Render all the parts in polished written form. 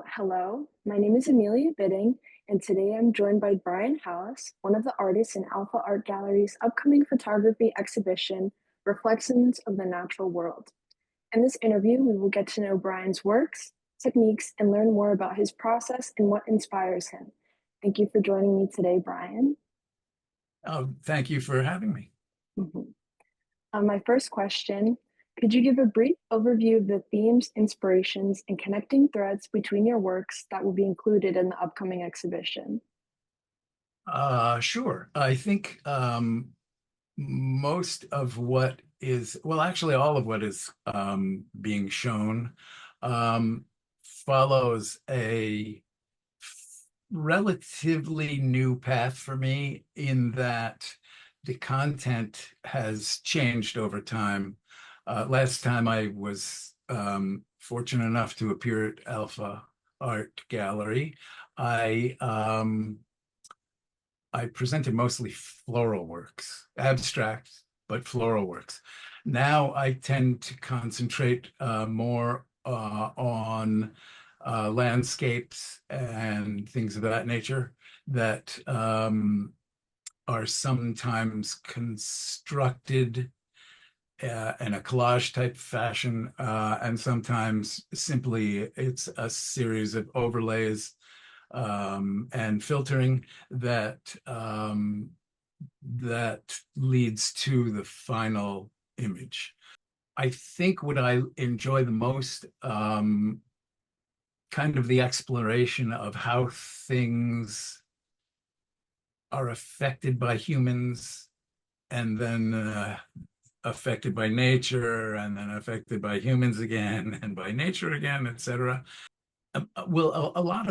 Hello, my name is Amelia Bidding, and today I'm joined by Brian Hallas, one of the artists in Alfa Art Gallery's upcoming photography exhibition, Reflections of the Natural World. In this interview, we will get to know Brian's works, techniques, and learn more about his process and what inspires him. Thank you for joining me today, Brian. Oh, thank you for having me. Mhm. My first question, could you give a brief overview of the themes, inspirations, and connecting threads between your works that will be included in the upcoming exhibition? Sure. I think most of what is, well, actually, all of what is being shown um, follows a relatively new path for me in that the content has changed over time. Last time I was fortunate enough to appear at Alpha Art Gallery, I I presented mostly floral works, abstract, but floral works. Now I tend to concentrate more on landscapes and things of that nature that are sometimes constructed in a collage type fashion, and sometimes simply it's a series of overlays and filtering that leads to the final image. I think what I enjoy the most, kind of the exploration of how things are affected by humans and then affected by nature and then affected by humans again and by nature again, etc. Well, a lot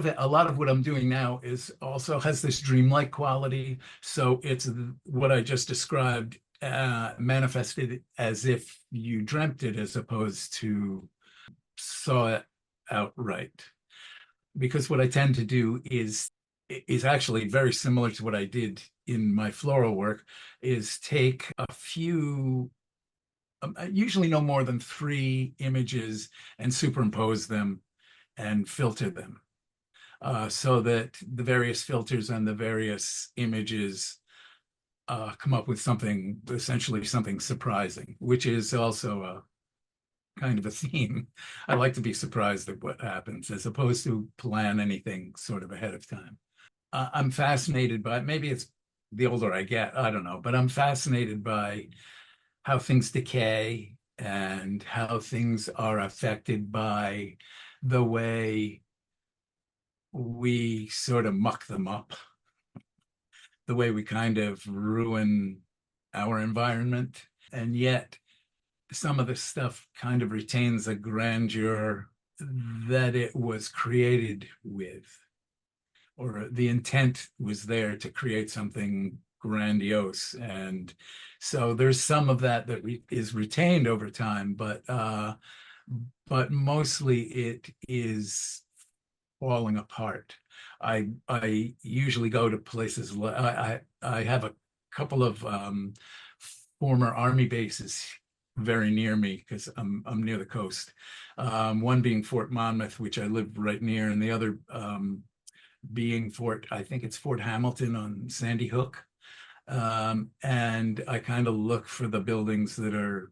of what I'm doing now is also has this dreamlike quality. So it's what I just described, manifested as if you dreamt it as opposed to saw it outright. Because what I tend to do is actually very similar to what I did in my floral work, is take a few, usually no more than three images and superimpose them and filter them so that the various filters and the various images come up with something, essentially something surprising, which is also a kind of a theme. I like to be surprised at what happens as opposed to plan anything sort of ahead of time. I'm fascinated by, maybe it's the older I get, I don't know, but I'm fascinated by how things decay and how things are affected by the way we sort of muck them up, the way we kind of ruin our environment. And yet, some of this stuff kind of retains a grandeur that it was created with, or the intent was there to create something grandiose. And so there's some of that that is retained over time, but mostly it is falling apart. I usually go to places. I have a couple of former army bases very near me because I'm near the coast. One being Fort Monmouth, which I live right near, and the other being I think it's Fort Hamilton on Sandy Hook. And I kind of look for the buildings that are,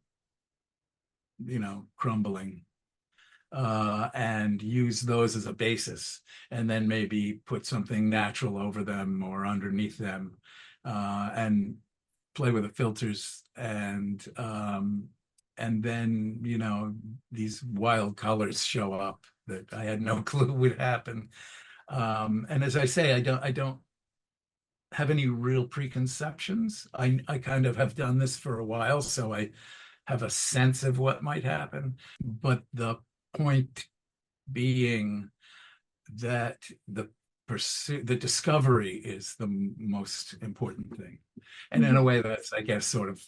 crumbling and use those as a basis, and then maybe put something natural over them or underneath them, and play with the filters, and then these wild colors show up that I had no clue would happen. And as I say, I don't have any real preconceptions. I kind of have done this for a while, so I have a sense of what might happen. But the point being that the discovery is the most important thing. And in a Mhm. way, that's, I guess, sort of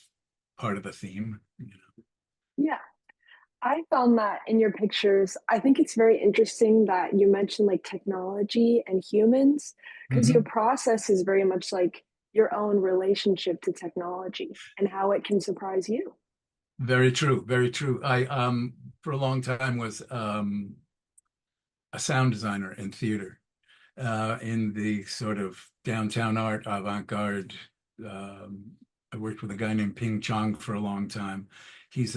part of the theme. Yeah, I found that in your pictures, I think it's very interesting that you mentioned like technology and humans, because your Mhm. process is very much like your own relationship to technology and how it can surprise you. Very true, very true. I for a long time was a sound designer in theater, in the sort of downtown art avant-garde. Um, I worked with a guy named Ping Chong for a long time. He's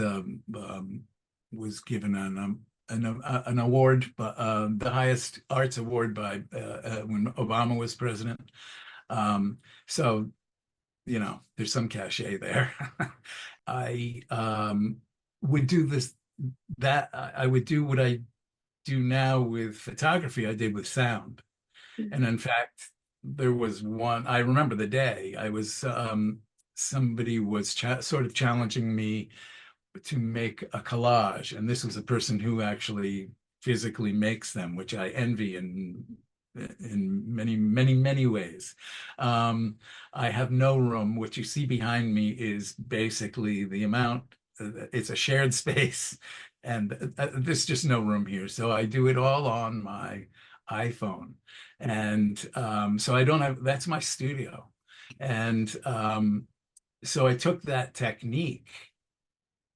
was given an award, but the highest arts award by when Obama was president. Um, so there's some cachet there. I would do this that I would do what I do now with photography. I did with sound. And in fact, there was one, I remember the day I was, somebody was sort of challenging me to make a collage. And this was a person who actually physically makes them, which I envy in many, many, many ways. Um, I have no room. What you see behind me is basically the amount, it's a shared space, and there's just no room here. So I do it all on my iPhone. And so I don't have, that's my studio. And so I took that technique.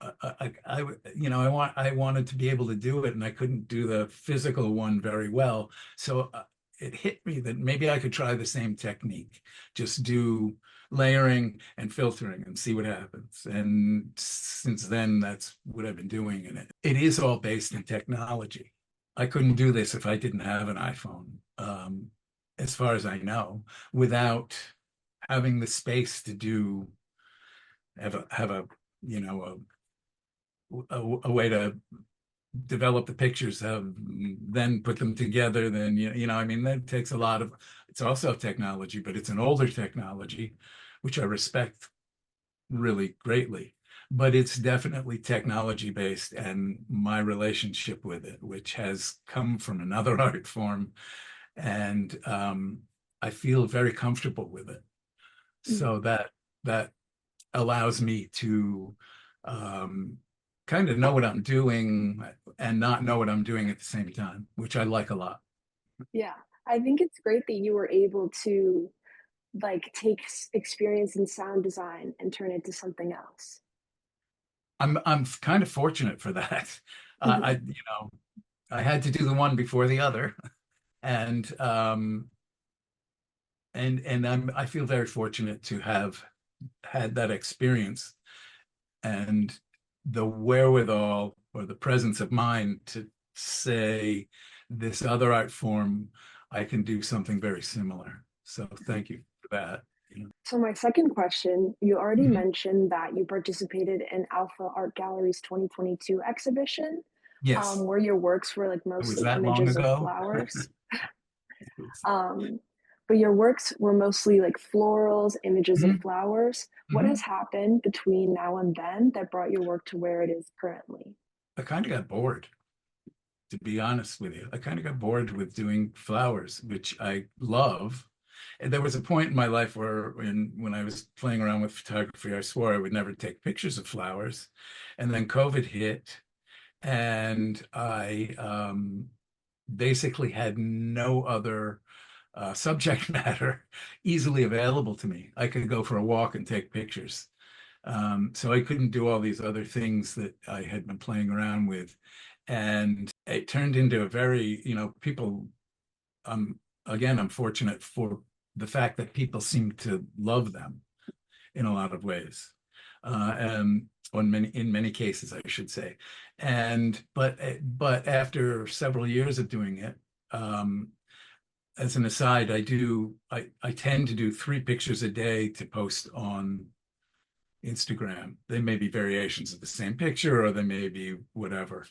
I wanted to be able to do it, and I couldn't do the physical one very well. So it hit me that maybe I could try the same technique, just do layering and filtering and see what happens. And since then, that's what I've been doing. And it is all based in technology. I couldn't do this if I didn't have an iPhone, as far as I know, without having the space to have a you know a way to develop the pictures, then put them together. Then I mean, that takes a lot of. It's also technology, but it's an older technology, which I respect really greatly. But it's definitely technology based, and my relationship with it, which has come from another art form, and I feel very comfortable with it. So that allows me to um, kind of know what I'm doing and not know what I'm doing at the same time, which I like a lot. Yeah, I think it's great that you were able to like take experience in sound design and turn it to something else. I'm kind of fortunate for that. I Mhm. I had to do the one before the other, and I feel very fortunate to have had that experience and the wherewithal or the presence of mind to say this other art form, I can do something very similar. So thank you for that. So my second question, you already Mhm. mentioned that you participated in Alpha Art Gallery's 2022 exhibition, Yes, where your works were like it was mostly that long images of ago. flowers. Um, but your works were mostly like florals, images of Mhm, flowers. What has mhm. happened between now and then that brought your work to where it is currently? I kind of got bored, to be honest with you. I kind of got bored with doing flowers, which I love. And there was a point in my life where when I was playing around with photography, I swore I would never take pictures of flowers. And then COVID hit, and I basically had no other subject matter easily available to me. I could go for a walk and take pictures. So I couldn't do all these other things that I had been playing around with. And it turned into a very, people, again, I'm fortunate for the fact that people seem to love them in a lot of ways. And in many cases, I should say. But after several years of doing it, um, as an aside, I tend to do 3 pictures a day to post on Instagram. They may be variations of the same picture, or they may be whatever.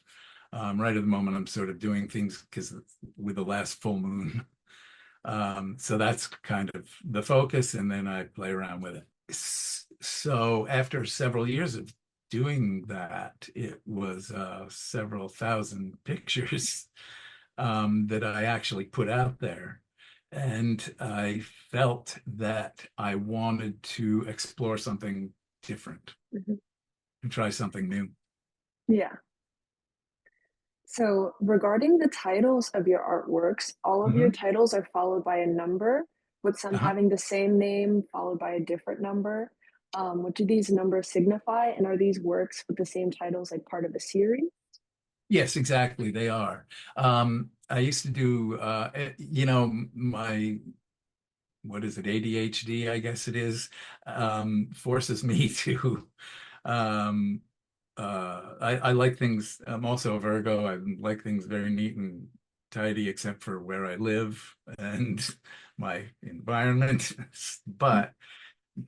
Right at the moment, I'm sort of doing things because with the last full moon. So that's kind of the focus, and then I play around with it. So after several years of doing that, it was several thousand pictures that I actually put out there. And I felt that I wanted to explore something different Mhm. and try something new. Yeah. So, regarding the titles of your artworks, all of your Hmm. titles are followed by a number, with some Uh-huh. having the same name followed by a different number. What do these numbers signify? And are these works with the same titles like part of a series? Yes, exactly. They are. I used to do, my, what is it, ADHD, I guess it is, forces me to, um, I like things, I'm also a Virgo. I like things very neat and tidy, except for where I live and my environment. But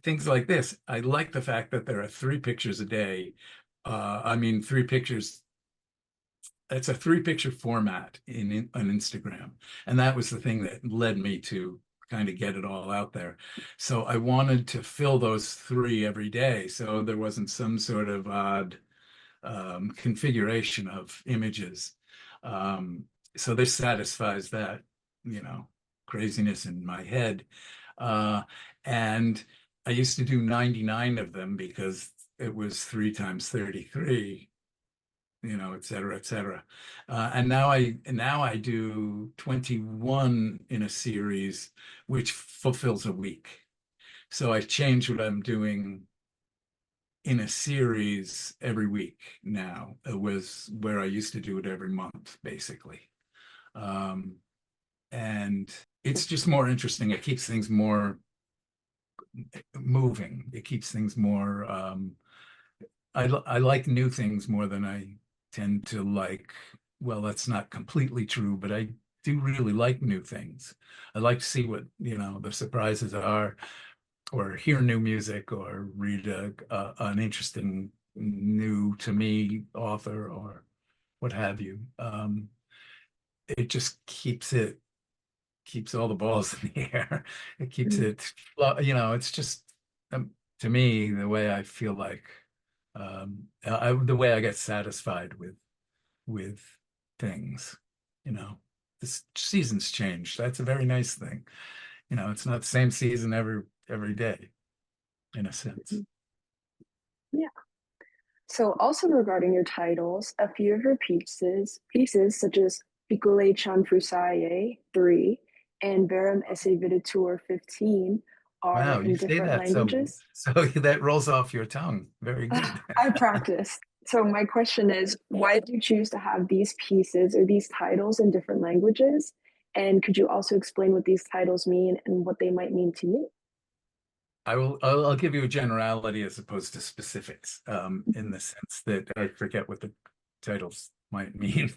things like this, I like the fact that there are three pictures a day. I mean, three pictures, it's a three picture format on Instagram. And that was the thing that led me to kind of get it all out there. So I wanted to fill those three every day. So there wasn't some sort of odd configuration of images. Um, so this satisfies that, you know, craziness in my head. Uh, and I used to do 99 of them because it was 3 times 33, et cetera, et cetera. And now I do 21 in a series, which fulfills a week. So I've changed what I'm doing in a series every week now. It was where I used to do it every month, basically. Um, and it's just more interesting. It keeps things more moving. It keeps things more. I like new things more than I tend to like. Well, that's not completely true, but I do really like new things. I like to see what, the surprises are, or hear new music, or read an interesting new to me author, or what have you. It just keeps all the balls in the air. It keeps Mm, it, it's just to me the way I feel like the way I get satisfied with things. This season's changed. That's a very nice thing. It's not the same season every day, in a sense. mhm. Yeah. So also regarding your titles, a few of your pieces such as Piccole Cianfrusaglie 3 and Verum Esse Videtur 15 are Wow, you in say different that languages. so that rolls off your tongue. Very good. I practiced. So my question is, why did you choose to have these pieces or these titles in different languages? And could you also explain what these titles mean and what they might mean to you? I'll give you a generality as opposed to specifics, in the sense that I forget what the titles might mean.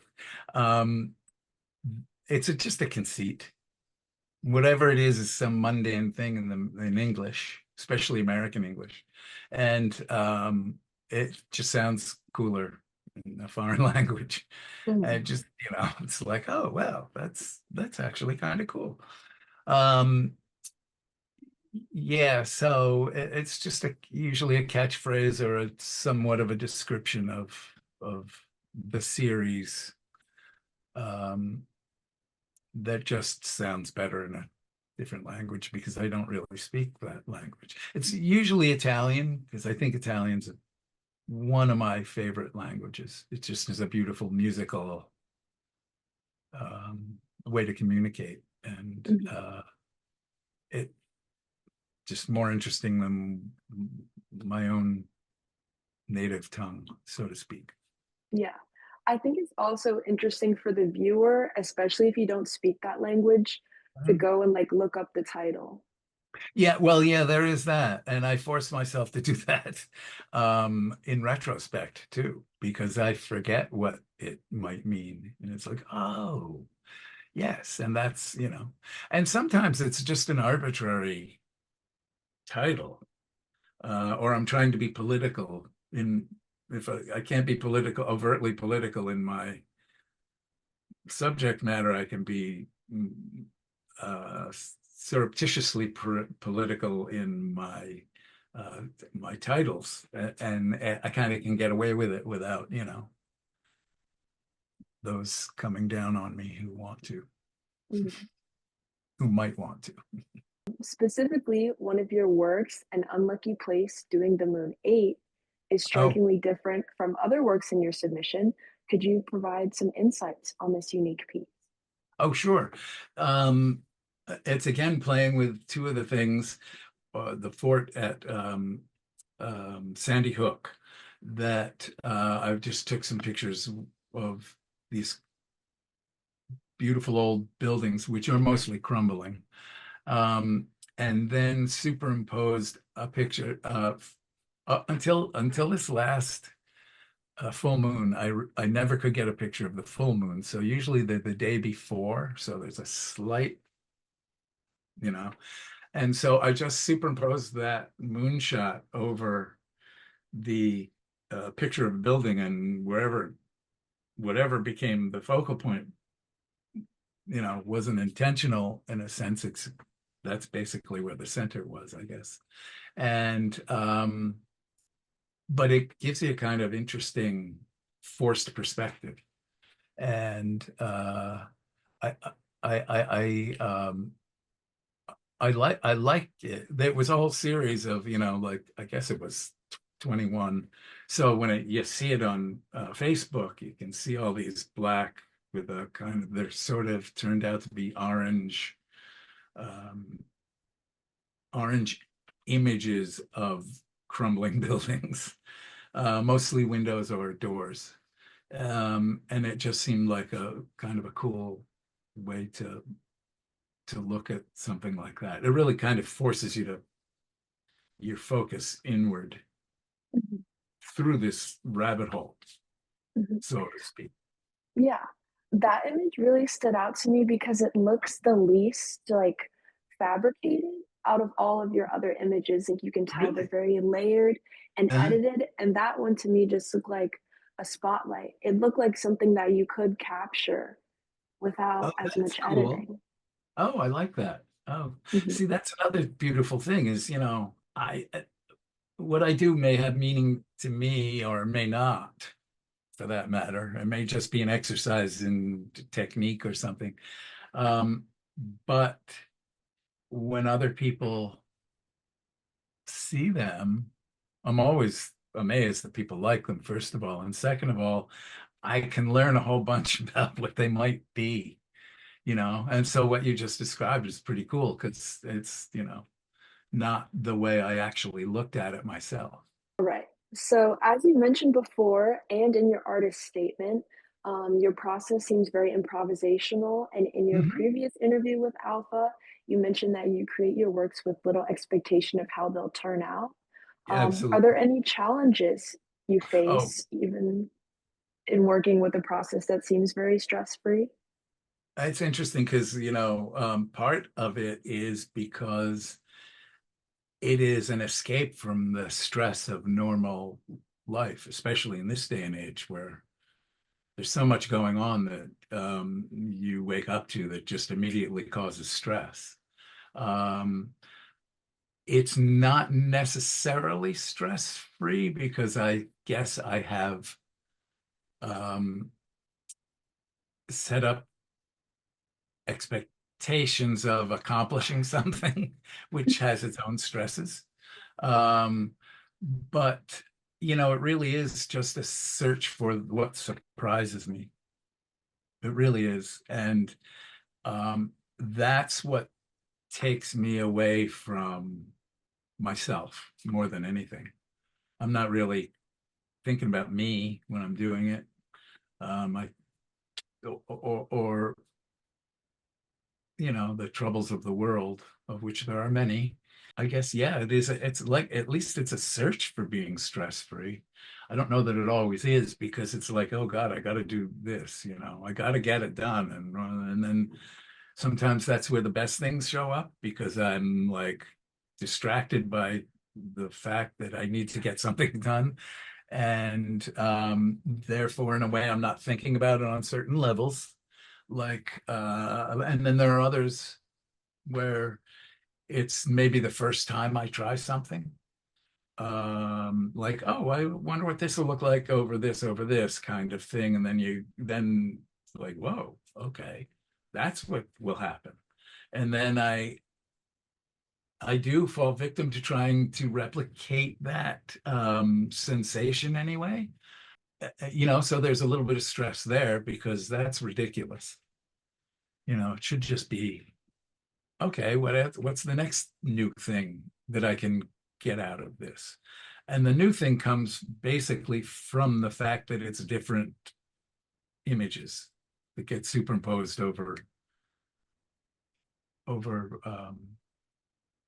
Um, it's just a conceit. Whatever it is some mundane thing in English, especially American English, and it just sounds cooler in a foreign language. Mhm. And just, it's like, oh well, that's actually kind of cool. Um, yeah, so it's just usually a catchphrase or somewhat of a description of the series, um, that just sounds better in a different language because I don't really speak that language. It's usually Italian because I think Italian's one of my favorite languages. It just is a beautiful musical way to communicate, and Mhm. it just more interesting than my own native tongue, so to speak. Yeah. I think it's also interesting for the viewer, especially if you don't speak that language, to Mhm. go and like look up the title. Yeah, well, yeah, there is that. And I force myself to do that in retrospect too, because I forget what it might mean. And it's like, oh, yes. And and sometimes it's just an arbitrary title, or I'm trying to be political if I can't be overtly political in my subject matter, I can be surreptitiously political in my titles, and I kind of can get away with it without, those coming down on me Mhm. who might want to. Specifically, one of your works, An Unlucky Place Doing the Moon 8, is Oh, strikingly different from other works in your submission. Could you provide some insights on this unique piece? oh, sure. Um, it's again playing with two of the things, the fort at Sandy Hook, that I just took some pictures of these beautiful old buildings, which are mostly crumbling, um, and then superimposed a picture of until this last full moon. I never could get a picture of the full moon. So usually the day before, so there's a slight, you know, and so I just superimposed that moonshot over the picture of a building, and whatever became the focal point, wasn't intentional in a sense. That's basically where the center was, I guess. And but it gives you a kind of interesting forced perspective. And I I liked it. There was a whole series of, like I guess it was 21. So when you see it on Facebook, you can see all these black with a kind of, they're sort of turned out to be um, orange images of crumbling buildings, mostly windows or doors. And it just seemed like a kind of a cool way to look at something like that. It really kind of forces you to your focus inward Mhm. through this rabbit hole, Mhm. so to speak. Yeah, that image really stood out to me because it looks the least like fabricated out of all of your other images. Like you can tell they're Really? very layered and Uh, edited, and that one to me just looked like a spotlight. It looked like something that you could capture oh, without as that's much cool. editing. Oh, I like that. Oh, Mhm. see, that's another beautiful thing is, what I do may have meaning to me or may not, for that matter. It may just be an exercise in technique or something. Um, but when other people see them, I'm always amazed that people like them, first of all. And second of all, I can learn a whole bunch about what they might be, And so what you just described is pretty cool because it's, not the way I actually looked at it myself. Right. So, as you mentioned before, and in your artist statement, your process seems very improvisational. And in your Mhm. previous interview with Alpha, you mentioned that you create your works with little expectation of how they'll turn out. Are there Absolutely. any challenges you Oh, face even in working with a process that seems very stress free? it's interesting because, part of it is because it is an escape from the stress of normal life, especially in this day and age where there's so much going on that you wake up to that just immediately causes stress. Um, it's not necessarily stress free because I guess I have um, set up expectations of accomplishing something, which has its own stresses. Um, but, it really is just a search for what surprises me. It really is. And that's what takes me away from myself more than anything. I'm not really thinking about me when I'm doing it. I or the troubles of the world, of which there are many. I guess, yeah, it is. It's like at least it's a search for being stress free. I don't know that it always is because it's like, oh God, I got to do this. I got to get it done, and then sometimes that's where the best things show up because I'm like distracted by the fact that I need to get something done. And therefore, in a way, I'm not thinking about it on certain levels. And then there are others where it's maybe the first time I try something. Like, oh, I wonder what this will look like over this kind of thing. And then like, whoa, okay, that's what will happen. And then I do fall victim to trying to replicate that sensation anyway. So there's a little bit of stress there because that's ridiculous. It should just be okay. What's the next new thing that I can get out of this? And the new thing comes basically from the fact that it's different images that get superimposed over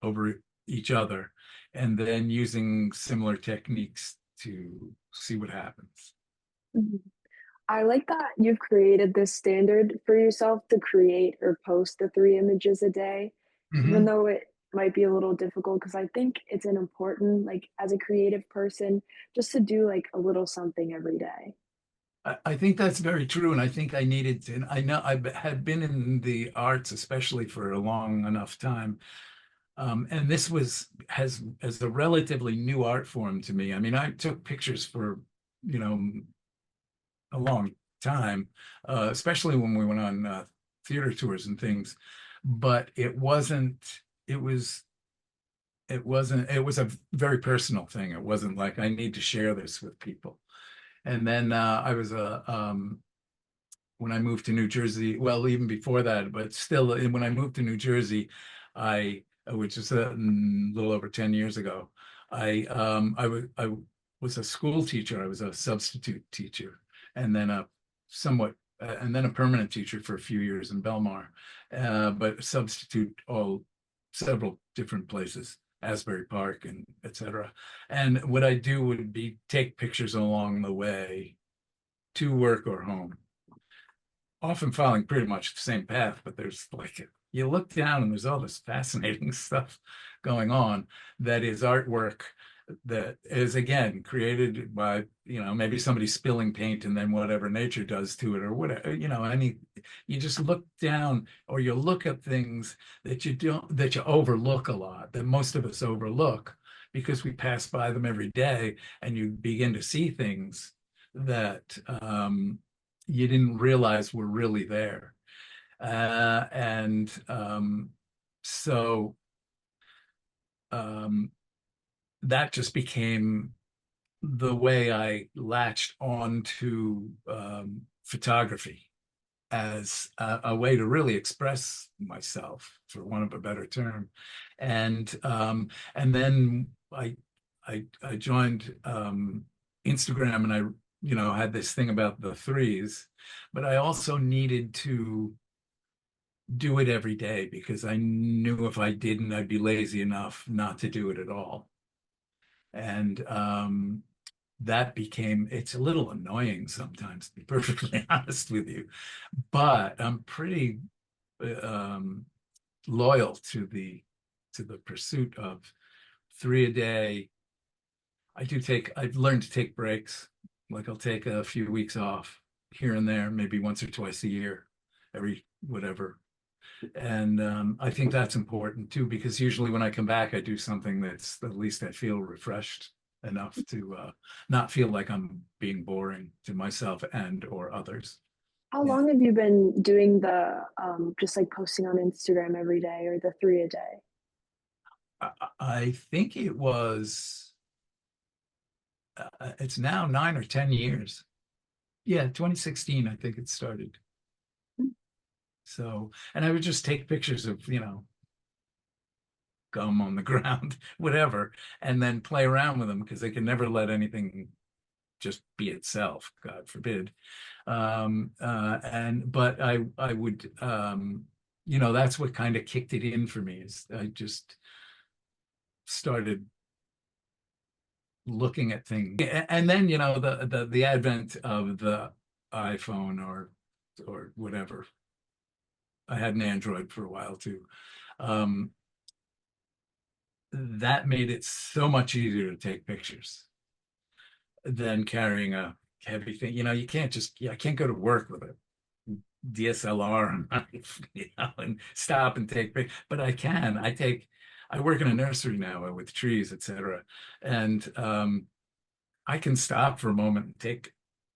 over each other, and then using similar techniques to see what happens. Mhm. I like that you've created this standard for yourself to create or post the 3 images a day, even Mhm. though it might be a little difficult because I think it's an important, like, as a creative person, just to do, like, a little something every day. I think that's very true, and I think I needed to. And I know had been in the arts, especially for a long enough time, and this was has as a relatively new art form to me. I mean, I took pictures for you know a long time, especially when we went on theater tours and things. But it wasn't. It was. It wasn't. It was a very personal thing. It wasn't like I need to share this with people. And then I was a when I moved to New Jersey, well, even before that, but still, when I moved to New Jersey, which is a little over 10 years ago, I was a school teacher. I was a substitute teacher, and then a permanent teacher for a few years in Belmar, but substitute all several different places, Asbury Park and etc. And what I do would be take pictures along the way to work or home, often following pretty much the same path, but there's like you look down and there's all this fascinating stuff going on that is artwork that is again created by maybe somebody spilling paint and then whatever nature does to it or whatever any you just look down or you look at things that you overlook a lot, that most of us overlook because we pass by them every day, and you begin to see things that you didn't realize were really there. And so um, that just became the way I latched on to photography as a way to really express myself, for want of a better term. And then I joined Instagram, and I had this thing about the threes, but I also needed to do it every day because I knew if I didn't, I'd be lazy enough not to do it at all. And that became, it's a little annoying sometimes, to be perfectly honest with you, but I'm pretty um, loyal to the pursuit of three a day. I've learned to take breaks. Like I'll take a few weeks off here and there, maybe once or twice a year, every whatever. And I think that's important too, because usually when I come back, I do something that's at least I feel refreshed enough to not feel like I'm being boring to myself and or others. How Yeah. long have you been doing the, just, like, posting on Instagram every day or the 3 a day? I think it's now 9 or 10 years. Yeah, 2016, I think it started. So, and I would just take pictures of, gum on the ground, whatever, and then play around with them because they can never let anything just be itself, God forbid. But I would that's what kind of kicked it in for me is I just started looking at things. And then the advent of the iPhone or whatever. I had an Android for a while too. Um, that made it so much easier to take pictures than carrying a heavy thing. You can't just, I can't go to work with a DSLR and stop and take pictures. But I work in a nursery now with trees, etc. And I can stop for a moment and take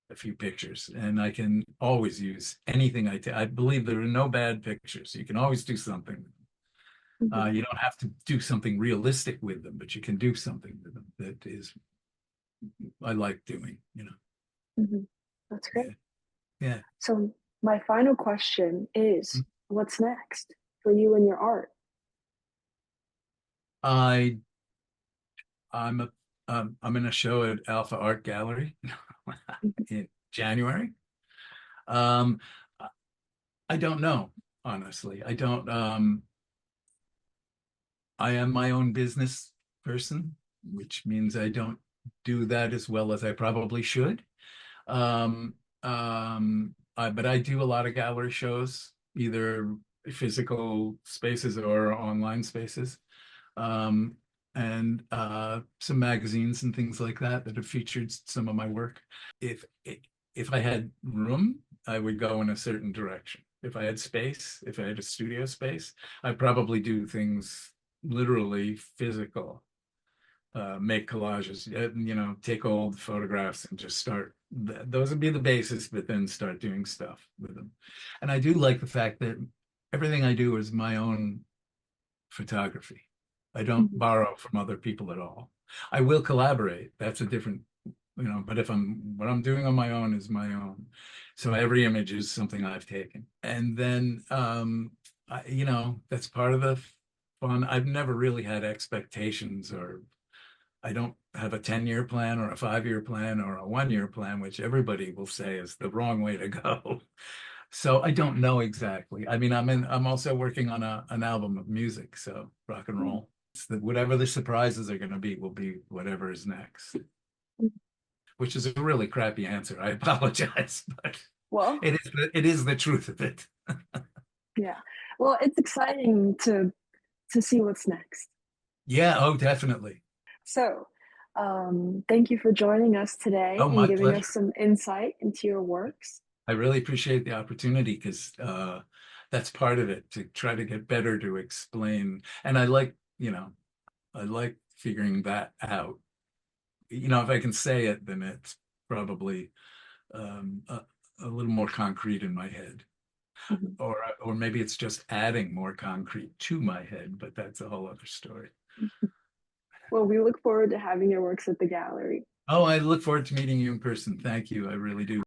a few pictures, and I can always use anything I take. I believe there are no bad pictures. You can always do something. Mhm, You don't have to do something realistic with them, but you can do something with them that is I like doing. mhm. That's Yeah. great. Yeah. So my final question is, what's next for you and your art? I I'm in a show at Alfa Art Gallery Mhm, in January. Um, I don't know, honestly. I don't. I am my own business person, which means I don't do that as well as I probably should. Um, but I do a lot of gallery shows, either physical spaces or online spaces, um, and some magazines and things like that that have featured some of my work. If if I had room, I would go in a certain direction. If I had space, if I had a studio space, I'd probably do things literally physical, make collages, take old photographs and just start. Those would be the basis, but then start doing stuff with them. And I do like the fact that everything I do is my own photography. I don't Mhm. borrow from other people at all. I will collaborate. That's a different, but if what I'm doing on my own is my own. So every image is something I've taken. And then, that's part of the fun. I've never really had expectations, or I don't have a 10-year plan or a 5-year plan or a 1-year plan, which everybody will say is the wrong way to go. So I don't know exactly. I mean, I'm also working on an album of music, so rock and roll. Whatever the surprises are going to be will be whatever is next, which is a really crappy answer. I apologize, but Well, it is the truth of it. yeah. Well, it's exciting to see what's next. Yeah, oh, definitely. So, thank you for joining us today Oh, and my giving us pleasure. some insight into your works. I really appreciate the opportunity because that's part of it, to try to get better to explain. And I like figuring that out. If I can say it, then it's probably um, a, a little more concrete in my head, Mhm. or maybe it's just adding more concrete to my head, but that's a whole other story. Well, we look forward to having your works at the gallery. Oh, I look forward to meeting you in person. Thank you. I really do.